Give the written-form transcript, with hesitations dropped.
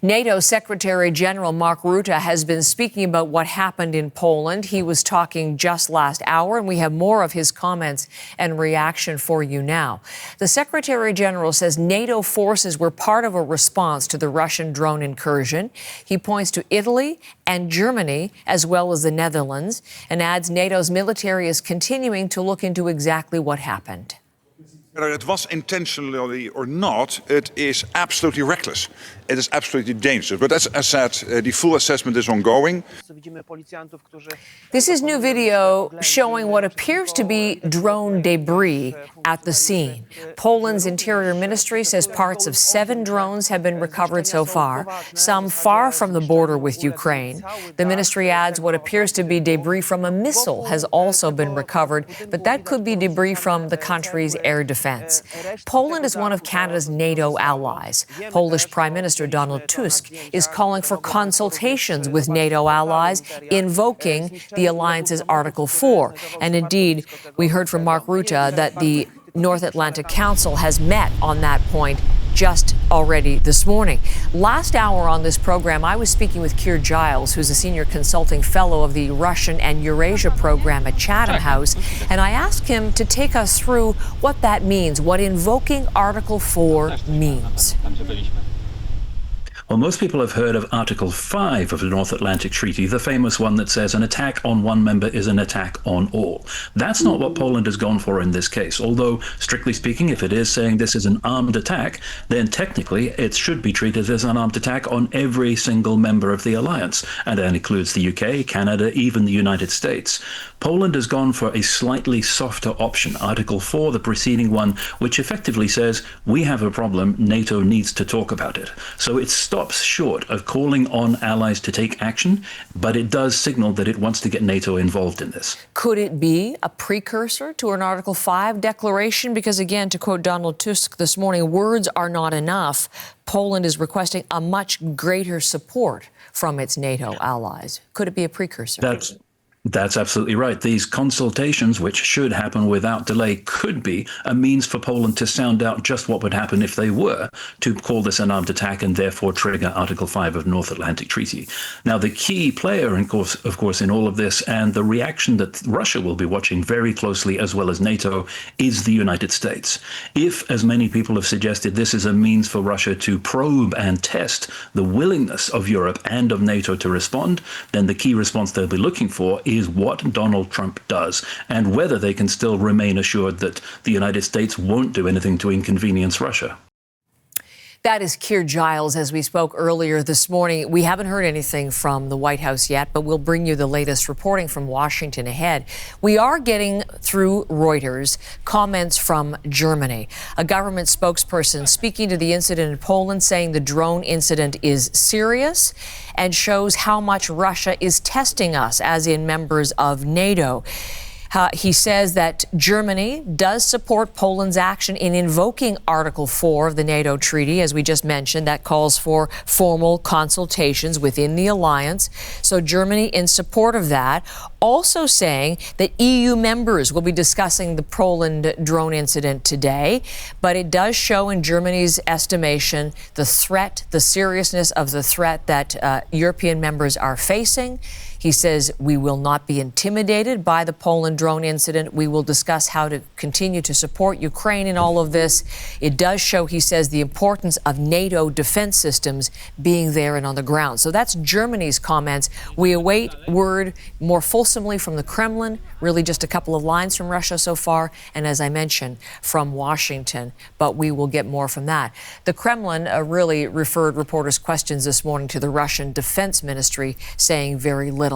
NATO Secretary General Mark Rutte has been speaking about what happened in Poland. He was talking just last hour, and we have more of his comments and reaction for you now. The Secretary General says NATO forces were part of a response to the Russian drone incursion. He points to Italy and Germany, as well as the Netherlands, and adds NATO's military is continuing to look into exactly what happened. Whether it was intentionally or not, it is absolutely reckless. It is absolutely dangerous. But as I said, the full assessment is ongoing. This is new video showing what appears to be drone debris at the scene. Poland's Interior Ministry says parts of 7 drones have been recovered so far, some far from the border with Ukraine. The ministry adds what appears to be debris from a missile has also been recovered, but that could be debris from the country's air defense. Poland is one of Canada's NATO allies. Polish Prime Minister Donald Tusk is calling for consultations with NATO allies, invoking the alliance's Article 4. And indeed, we heard from Mark Rutte that the North Atlantic Council has met on that point just already this morning. Last hour on this program, I was speaking with Keir Giles, who's a senior consulting fellow of the Russian and Eurasia program at Chatham House, and I asked him to take us through what that means, what invoking Article 4 means. Well, most people have heard of Article 5 of the North Atlantic Treaty, the famous one that says an attack on one member is an attack on all. That's not what Poland has gone for in this case, although, strictly speaking, if it is saying this is an armed attack, then technically it should be treated as an armed attack on every single member of the alliance, and that includes the UK, Canada, even the United States. Poland has gone for a slightly softer option, Article 4, the preceding one, which effectively says, we have a problem, NATO needs to talk about it. So it stops short of calling on allies to take action, but it does signal that it wants to get NATO involved in this. Could it be a precursor to an Article 5 declaration? Because again, to quote Donald Tusk this morning, words are not enough. Poland is requesting a much greater support from its NATO allies. Could it be a precursor? That's absolutely right. These consultations, which should happen without delay, could be a means for Poland to sound out just what would happen if they were to call this an armed attack and therefore trigger Article 5 of the North Atlantic Treaty. Now, the key player, of course, in all of this, and the reaction that Russia will be watching very closely, as well as NATO, is the United States. If, as many people have suggested, this is a means for Russia to probe and test the willingness of Europe and of NATO to respond, then the key response they'll be looking for is what Donald Trump does and whether they can still remain assured that the United States won't do anything to inconvenience Russia. That is Keir Giles, as we spoke earlier this morning. We haven't heard anything from the White House yet, but we'll bring you the latest reporting from Washington ahead. We are getting, through Reuters, comments from Germany. A government spokesperson speaking to the incident in Poland, saying the drone incident is serious and shows how much Russia is testing us, as in members of NATO. He says that Germany does support Poland's action in invoking Article 4 of the NATO treaty, as we just mentioned, that calls for formal consultations within the alliance. So Germany in support of that, also saying that EU members will be discussing the Poland drone incident today. But it does show in Germany's estimation the threat, the seriousness of the threat that European members are facing. He says we will not be intimidated by the Poland drone incident. We will discuss how to continue to support Ukraine in all of this. It does show, he says, the importance of NATO defense systems being there and on the ground. So that's Germany's comments. We await word more fulsomely from the Kremlin, really just a couple of lines from Russia so far, and as I mentioned, from Washington, but we will get more from that. The Kremlin really referred reporters' questions this morning to the Russian Defense Ministry, saying very little.